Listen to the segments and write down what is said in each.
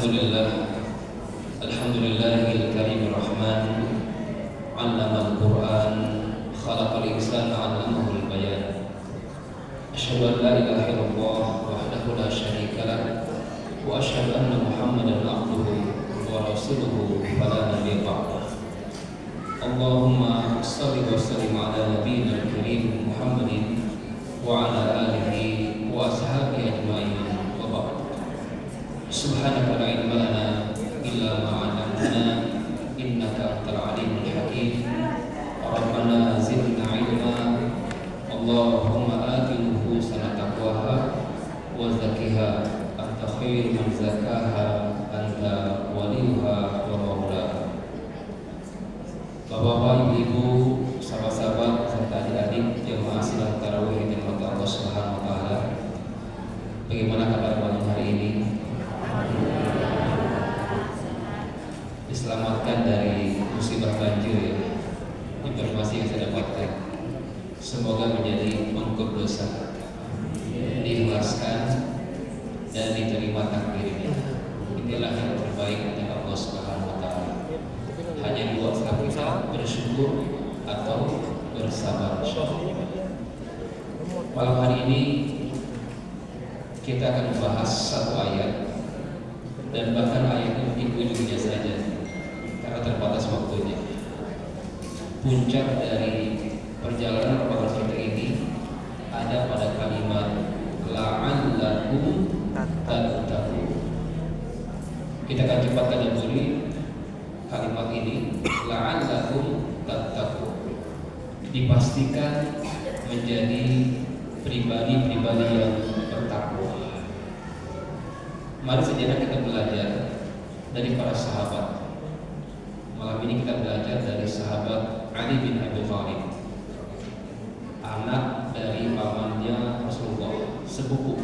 Alhamdulillah, Alhamdulillahil karimir rahman, 'allamal Qur'an, khalaqal insana 'allamahul bayan. Asyhadu an la ilaha illallah wahdahu la syarika lah, wa asyhadu anna Muhammadan abduhu wa rasuluhu fala nabiyya ba'dah. Allahumma shalli wa sallim ala nabiyyina al-karim Muhammadin wa ala alihi wa ashabihi ajma'in. Subhanaka la ilma lana illa ma 'allamtana innaka antal alimul hakim. Rabbana zidna ilma. Allahumma ati nufusana taqwaha wa zakkiha anta khairu man zakkaha anta waliyuha wa maulaha. Bapak-bapak, ibu-ibu, sahabat-sahabat serta adik-adik jemaah sidang tarawih yang dirahmati Allah Subhanahu wa taala. Bagaimana kabar malam hari ini? Diselamatkan dari musibah banjir ya. Informasi yang saya dapatkan, semoga menjadi pengangkut dosa, diikhlaskan dan diterima takdirnya. Inilah yang terbaik dari Allah Subhanahu wa taala. Hanya dua kita bersyukur atau bersabar. Malam hari ini kita akan membahas satu ayat, dan bahkan ayat ini ujungnya saja karena terbatas waktunya. Puncak dari perjalanan pembahasan kita ini ada pada kalimat la'allakum tattaqun. Kita akan cepat tadabburi kalimat ini, la'allakum tattaqun. Dipastikan menjadi pribadi-pribadi yang bertakwa. Mari sejenak kita belajar dari para sahabat. Malam ini kita belajar dari sahabat Ali bin Abi Thalib, anak dari pamannya Rasulullah, sepupu,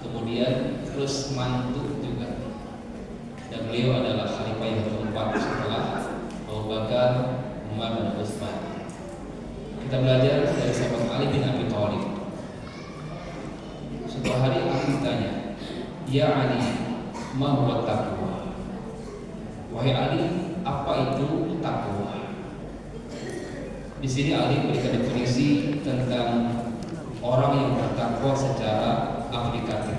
kemudian terus mantu juga, dan beliau adalah khalifah yang keempat setelah Abu Bakar, Umar, dan Utsman. Kita belajar dari sahabat Ali bin Abi Thalib. Suatu hari Ali ditanya, "Ya Ali, ma huwa taqwa?" Wahai Ali, apa itu takwa? Di sini Ali berikan definisi tentang orang yang bertakwa secara aplikatif.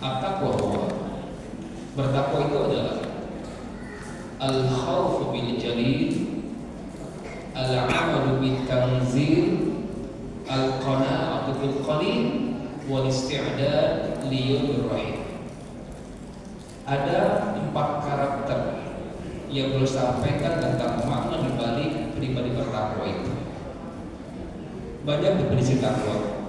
At-taqwa, bertakwa itu adalah al-khawfu bil jalil, al-amalu bil tanzil, al-qana'atu bil qalil, wal isti'dad li yawmir rahim. Ada 4 karakter yang perlu sampaikan tentang makna dibalik pribadi bertakwa itu. Banyak definisi takwa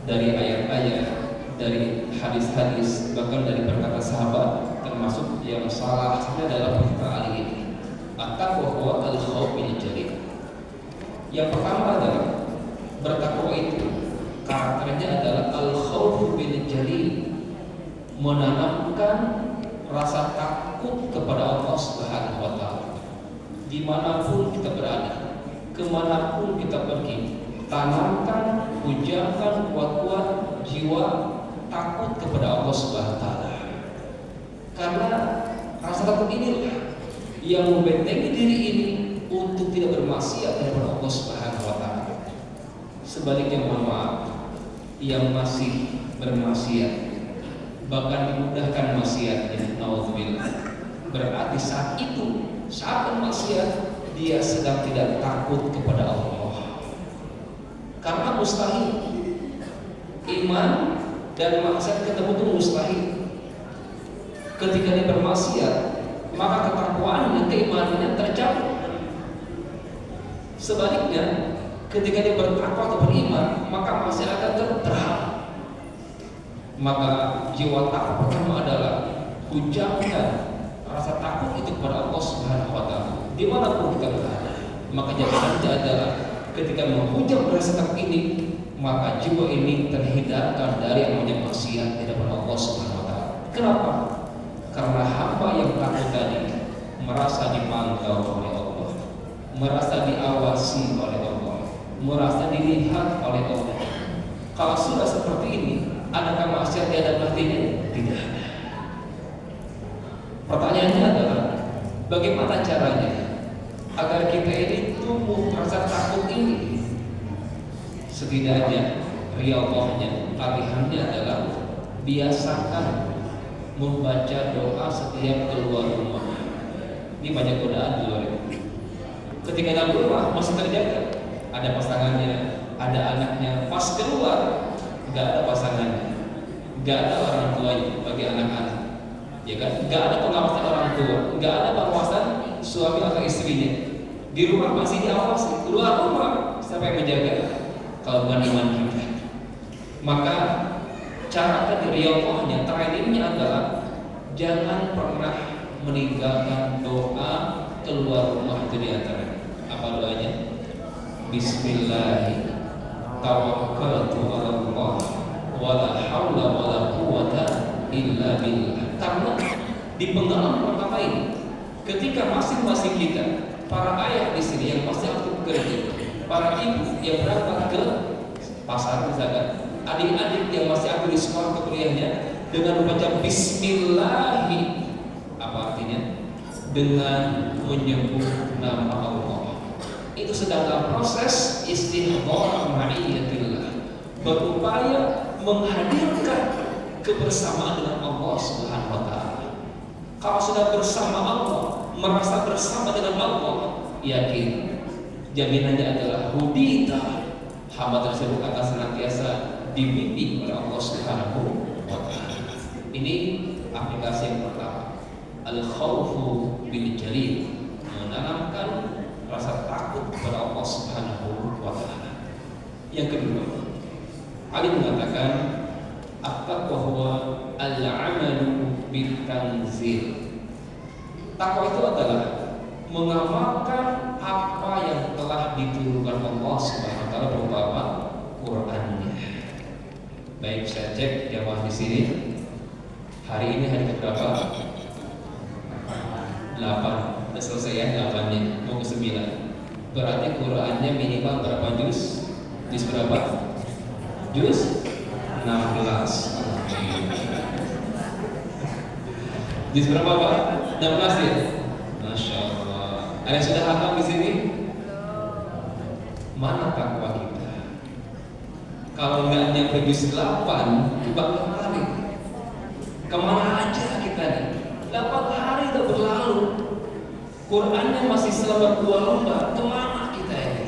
dari ayat-ayat, dari hadis-hadis, bahkan dari perkataan sahabat, termasuk yang salah satunya dalam perkataan Ali ini. At-taqwa huwa al-khawf bil jalil. Yang pertama adalah bertakwa itu karakternya adalah al-khawf bil jalil, menanamkan rasa takut kepada Allah Subhanahu wa taala. Dimanapun kita berada, kemanapun kita pergi, tanamkan, pujakan kuat-kuat jiwa takut kepada Allah Subhanahu wa taala. Karena rasa takut inilah yang membentengi diri ini untuk tidak bermaksiat kepada Allah Subhanahu wa taala. Sebaliknya, mohon maaf, yang masih bermaksiat bahkan dimudahkan maksiatnya, naudzubillah, berarti saat itu, saat bermaksiat, dia sedang tidak takut kepada Allah. Karena mustahil iman dan maksiat ketemu itu mustahil. Ketika dia bermaksiat, maka ketakwaannya, keimanannya tercapai. Sebaliknya, ketika dia bertakwa atau beriman, maka maksiat akan terhalang. Maka jiwa takwa pertama adalah pujakan rasa takut itu kepada Allah Subhanahu wa taala dimanapun kita berada. Maka jawabannya adalah ketika menghujam rasa takut ini, maka jiwa ini terhindarkan dari yang namanya maksiat di hadapan Allah Subhanahu wa taala. Kenapa? Karena hamba yang takut tadi merasa dipantau oleh Allah, merasa diawasi oleh Allah, merasa dilihat oleh Allah. Kalau sudah seperti ini, adakah maksiat di hadapan hatinya? Tidak ada. Bagaimana caranya agar kita ini tumbuh rasa takut ini? Setidaknya riyadhahnya, latihannya adalah biasakan membaca doa setiap keluar rumah. Ini banyak godaan di luar. Ketika dalam rumah masih terjaga, ada pasangannya, ada anaknya. Pas keluar nggak ada pasangannya, nggak ada orang tuanya bagi anak-anak, ya kan? Nggak ada pengawasan orang tua, nggak ada pengawasan suami atau istrinya. Di rumah masih diawasi, keluar rumah siapa yang menjaga? Kalau bukan iman kita. Maka cara tadi riyadhahnya, trainingnya adalah jangan pernah meninggalkan doa keluar rumah. Itu diantaranya. Apa doanya? Bismillah tawakkaltu 'ala Allah wala haula wala quwwata illa billah. Karena di pengalaman pertama ini, ketika masing-masing kita, para ayah di sini yang masih aktif bekerja, para ibu yang berangkat ke pasar misalkan, adik-adik yang masih aktif di sekolah kuliahnya, dengan membaca Bismillahi, apa artinya? Dengan menyebut nama Allah. Itu sedang dalam proses istihdhar ma'iyatillah, berupaya menghadirkan kebersamaan dengan Allah Subhanahu wa taala. Kalau sudah bersama Allah, merasa bersama dengan Allah, yakin jaminannya adalah hudita, hamba tersebut akan senantiasa dibimbing oleh Allah Subhanahu wa taala. Ini aplikasi yang pertama, al-khawfu bil jalil, menanamkan rasa takut kepada Allah Subhanahu wa taala. Yang kedua, Ali mengatakan at-taqwa huwa al-'amalu bil tanzil. Takwa itu adalah mengamalkan apa yang telah diturunkan Allah Subhanahu wa taala berupa apa? Qur'annya. Baik, saya cek jamaah di sini. Hari ini hari berapa? 8. Sudah selesai ya 8-nya, mau ke 9. Berarti Qur'annya minimal berapa juz? Juz berapa? Juz 16. Juz berapa Pak? 16 ya? Masya Allah. Ada yang sudah hafal di sini? Mana takwa kita? Kalau nggak nyampe juz 8, coba kembali. Kemana aja kita nih? 8 hari udah berlalu, Qurannya masih selebar 2 lembar. Kemana kita ini?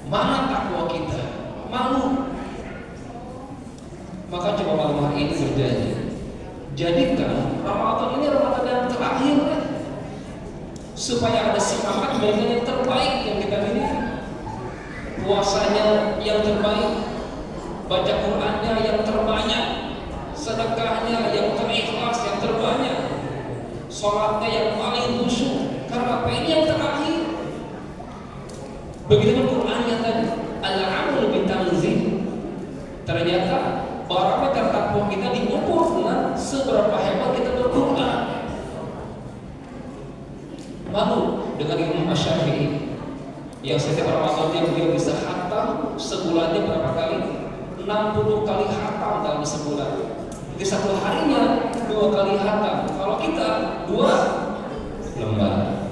Mana takwa kita? Malu. Maka coba malam hari ini berjanji, jadikan Ramadan ini Ramadan yang terakhir kan? Supaya ada semangat bagian yang terbaik yang kita miliki. Puasanya yang terbaik, baca Qurannya yang terbanyak, sedekahnya yang terikhlas yang terbanyak, sholatnya yang paling khusyuk. Karena apa? Ini yang terakhir. Begitu Qurannya tadi, al-'amalu bitanzil. Ternyata parameter takwa kita diukur dengan seberapa hebat kita berquran. Malu dengan Imam Asy-Syafi'i yang setiap Ramadan yang dia bisa khatam sebulannya berapa kali? 60 kali khatam dalam sebulan. Di satu harinya 2 kali khatam. Kalau kita 2 lembar.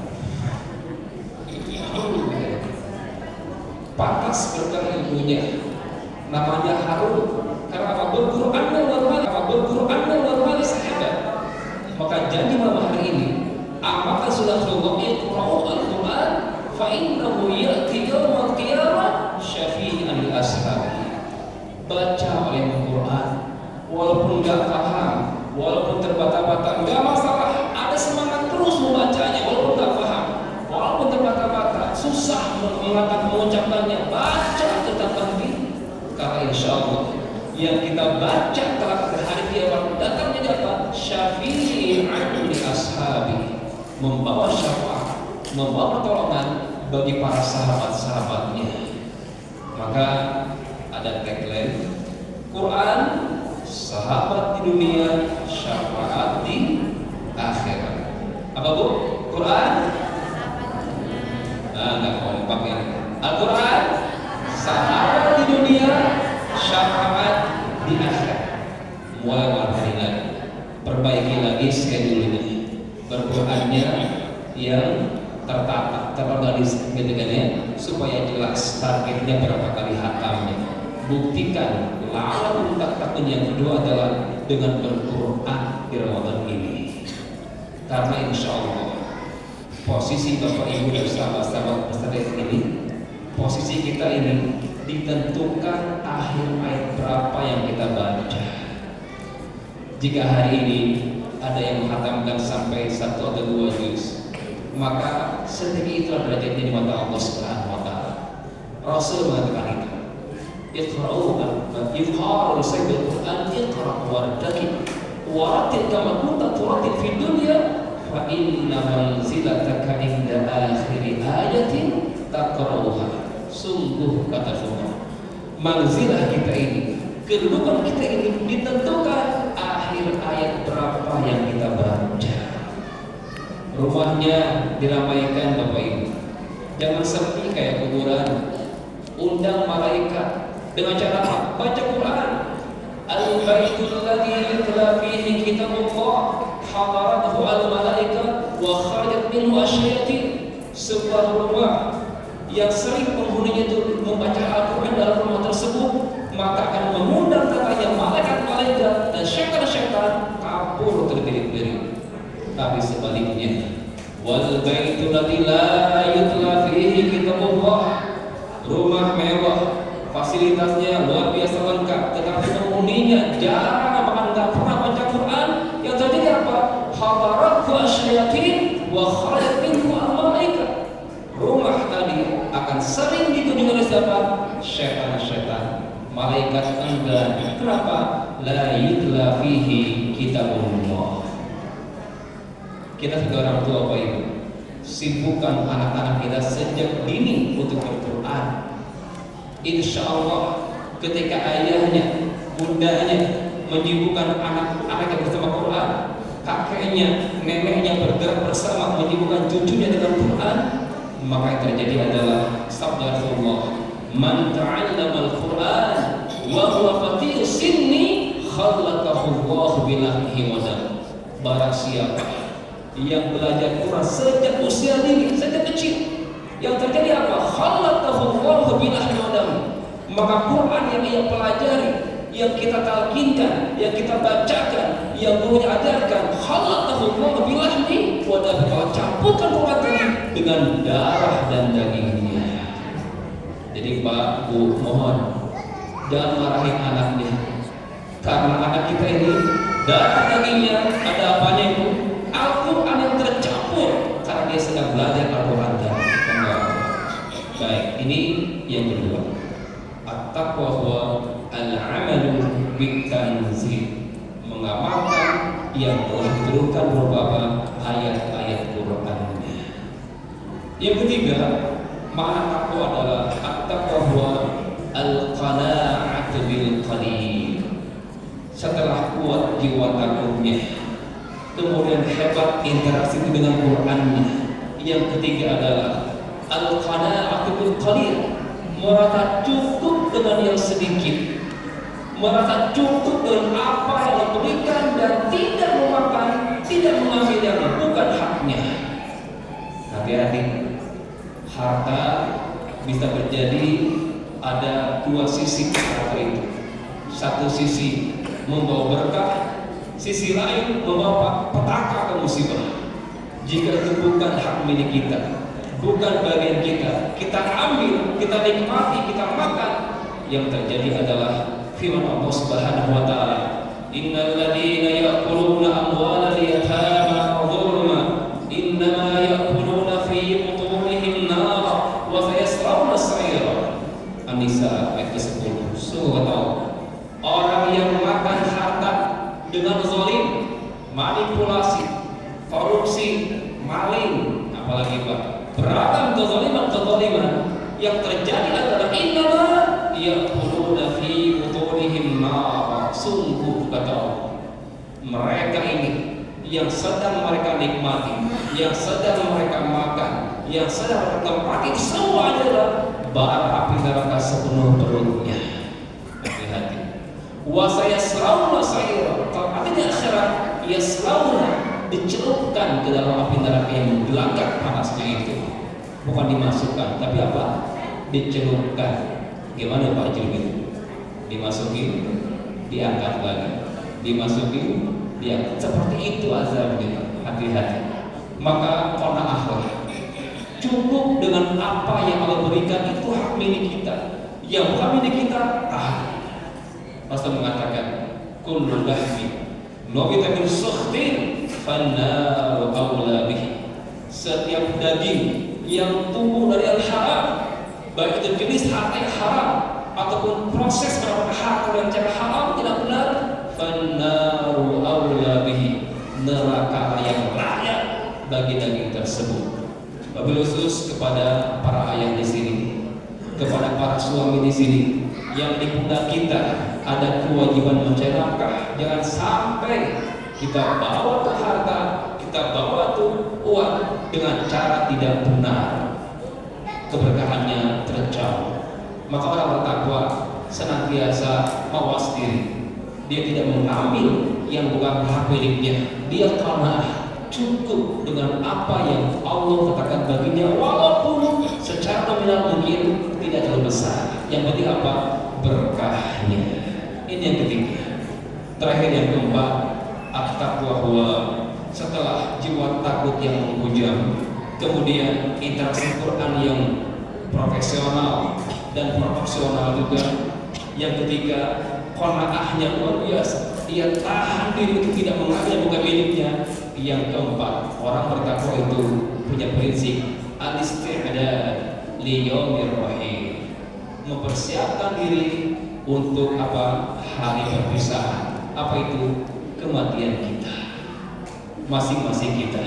Pantas berkah ilmunya. Namanya Harun. Karena apa? Berqurannya luar biasa hebat. Maka janji malam hari ini, apakah sudah Allah Iqra'u al-Quran fa innahu ya'ti yawmal qiyamah syafi'an li ashabihi. Baca oleh Al-Quran, walaupun enggak paham, walaupun terbata-bata, enggak masalah. Ada semangat terus membacanya walaupun enggak paham, walaupun terbata-bata, susah mengucapkannya. Baca tetap nanti, karena insya Allah yang kita baca kelak di hari kiamat datang menjadi apa? Syafi'an li ashabi, membawa syafaat, membawa pertolongan bagi para sahabat-sahabatnya. Maka ada tagline Quran, sahabat di dunia, syafaat di akhirat. Apa Bu? Quran? Enggak boleh pakai Al-Quran, sahabat di dunia, syafaat di akhirat. Mulai hari lagi, perbaiki lagi schedule ini. Berqurannya yang tertata, terorganisir gitu kan ya, supaya jelas targetnya berapa kali hatamnya. Buktikan lawan takun yang kedua adalah dengan Al-Quran di Ramadan ini. Karena insya Allah posisi Bapak Ibu dan sahabat-sahabat peserta ini, posisi kita ini ditentukan akhir ayat berapa yang kita baca. Jika hari ini ada yang menghatamkan sampai 1 atau 2 juz, maka setinggi itu derajatnya di mata Allah Subhanahu wa taala. Rasul mengatakan itu. Iqra'u yufharu sayyidul Quran iqra' wartaqi waratil kama kunta turatil fid dunya fa inna manzilataka inda akhiri ayatin taqra'uha. Sungguh kata Allah, manzilah kita ini, kedudukan kita ini ditentukan akhir ayat berapa yang kita baca. Rumahnya diramaikan Bapak Ibu, jangan sepi kayak kuburan. Undang malaikat dengan cara apa? Baca Quran. Al-baitul ladzi yutla fihi kitabullah hadarathu al-malaika wa kharajat minhu asyayatin. Sebuah rumah yang sering penghuninya itu membaca Al-Quran dalam rumah tersebut, maka akan mengundang katanya malaikat-malaikat dan syaitan-syaitan kabur terbirit-birit. Tapi sebaliknya, wal baitul ladzi la yutla fihi kitabullah, rumah mewah, fasilitasnya luar biasa lengkap, tetapi penghuninya jarang bahkan nggak pernah baca Quran. Yang terjadi apa? Hadarathu asyayatin wa kharajat minhu al-malaikat. Rumah tadi akan sering dikunjungi oleh siapa? Syaitan-syaitan. Malaikat enggan. Kenapa? La yutla fihi kitabullah. Kita sebagai orang tua Bapak Ibu, sibukkan anak-anak kita sejak dini untuk berquran. Insya Allah ketika ayahnya, bundanya menyibukkan anak-anak yang bersama Quran, kakeknya, neneknya bergerak bersama menyibukkan cucunya dengan Quran, maka yang terjadi adalah sabda Rasulullah, man ta'allama al-Quran wa huwa fatihu sinni khalaqahu Allah bilahhi wa dam. Barang siapa yang belajar Quran sejak usia dini, sejak kecil, yang terjadi apa? Khalaqahu Allah bilahhi wa dam. Maka Quran yang ia pelajari, yang kita talqinkan, yang kita bacakan, yang gurunya ajarkan, khalaqahu Allah bilahmi wa dam. Kalau campurkan Quran tadi dengan darah dan dagingnya. Jadi Pak, Bu, mohon jangan marahin anaknya, karena anak kita ini darah dagingnya ada apanya itu? Al-Quran yang tercampur karena dia sedang belajar Al-Quran tadi. Baik, ini yang kedua. At-taqwa huwa al-amalu bitanzil, mengamalkan yang telah diturunkan beberapa ayat-ayat Qurannya. Yang ketiga, makna takwa adalah at-taqwa huwa al-qana'atu bil qalil. Setelah kuat jiwa takutnya, kemudian hebat interaksi dengan Qurannya. Yang ketiga adalah al-qana'atu bil qalil, merasa cukup dengan yang sedikit, merasa cukup dengan apa yang diberikan dan tidak memakan, tidak mengambil yang bukan haknya. Hati-hati, harta bisa terjadi ada dua sisi harta itu. Satu sisi membawa berkah, sisi lain membawa petaka atau musibah. Jika itu bukan hak milik kita, bukan bagian kita, kita ambil, kita nikmati, kita makan, yang terjadi adalah firman Allah Subhanahu wa taala, innal ladzina ya'kuluna amwalal yatama dzulma innama ya'kuluna fi butunihim nar wa sayaslawna sa'ira. An-Nisa ayat ke-10. Sungguh tahu orang yang makan harta dengan zalim, manipulasi, korupsi, maling, apalagi Pak, beragam kezaliman yang terjadi adalah innama ya'kuluna fi butunihim nar. Sungguh kata Allah, mereka ini yang sedang mereka nikmati, yang sedang mereka makan, yang sedang mereka tempati, semua adalah bara api neraka sepenuh perutnya. Hati-hati. Wa sayaslawna sa'ira. Artinya akhirat, yaslawna, dicelupkan ke dalam api neraka yang gelagak panasnya itu. Bukan dimasukkan, tapi apa? Dicelupkan. Gimana Pak celupin? Dimasukin, diangkat lagi, dimasukin, diangkat. Seperti itu azabnya. Hati-hati. Maka qanaahlah. Cukup dengan apa yang Allah berikan, itu hak milik kita. Yang bukan milik kita, Rasul mengatakan, kullu lahmi nabita min sukhtin fannaru awla bihi. Setiap daging yang tumbuh dari al-haram, baik itu jenis harta yang haram ataupun proses mendapatkan harta yang cara haram tidak benar, fannaru awla bihi, neraka yang layak bagi daging tersebut. Wabil khusus kepada para ayah di sini, kepada para suami di sini, yang di pundak kita ada kewajiban mencari nafkah. Jangan sampai kita bawa tuh harta, kita bawa tuh uang dengan cara tidak benar, keberkahannya terjauh. Maka orang bertakwa senantiasa mawas diri. Dia tidak mengambil yang bukan hak miliknya. Dia qanaah, cukup dengan apa yang Allah katakan baginya, walaupun secara nominal mungkin tidak terlalu besar. Yang penting apa? Berkahnya. Ini yang ketiga. Terakhir yang keempat, at-taqwa huwa, setelah jiwa takut yang menghujam, kemudian interaksi Quran yang profesional dan proporsional juga. Yang ketiga, qanaahnya luar biasa. Dia tahan diri untuk tidak mengambil bukan miliknya. Yang keempat, orang bertakwa itu punya prinsip al-isti'dad li yaumir rahim, mempersiapkan diri untuk apa? Hari perpisahan. Apa itu? Kematian kita. Masing-masing kita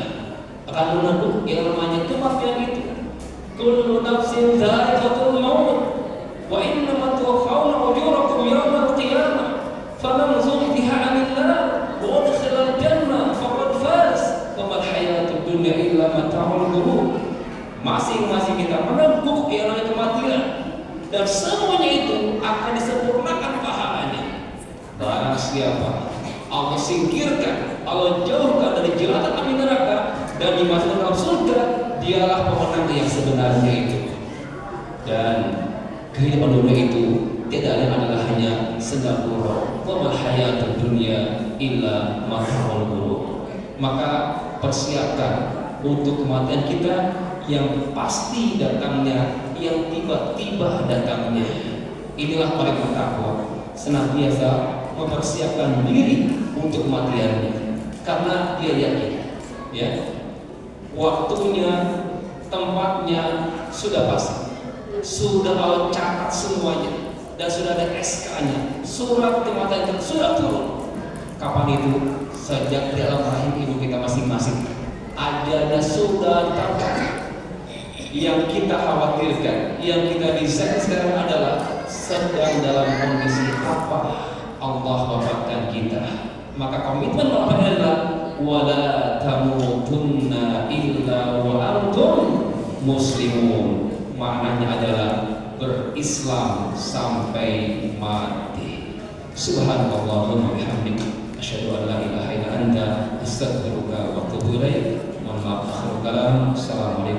akan menunggu yang namanya kematian itu. Kullu nafsin dha'iqatul maut wa innama tuwaffawna ujurakum yawmal qiyamah faman zuhziha 'anil nar wa udkhilal jannah faqad faz wa mal hayatud dunya illa mata'ul ghurur. Masing-masing kita menunggu yang namanya kematian, dan semuanya itu akan disempurnakan pahalanya. Barang siapa Allah singkirkan, Allah jauhkan dari jeratan api neraka dan dimasukkan dalam surga, dialah pemenang yang sebenarnya itu. Dan kehidupan dunia itu tidak ada adalah hanya senda gurur. Wa mal hayatud dunya illa mata'ul ghurur. Maka persiapkan untuk kematian kita yang pasti datangnya, yang tiba-tiba datangnya. Inilah paling bertakwa, senantiasa mempersiapkan diri untuk kematiannya, karena dia yakin, ya, waktunya, tempatnya sudah pasti, sudah Allah catat semuanya, dan sudah ada SK-nya, surat kematian sudah turun. Kapan itu? Sejak dalam rahim ibu kita masing-masing. Ajalnya sudah tercatat. Yang kita khawatirkan, yang kita desain sekarang adalah sedang dalam kondisi apa Allah wafatkan kita. Maka komitmen Allah adalah wala tamutunna illa wa antum muslimun. Maknanya adalah berislam sampai mati. Subhanallahumma bihamdik, asyhadu an la ilaha illa anta, astaghfiruka wa atubu ilaik. Mohon maaf akhir kalam. Assalamualaikum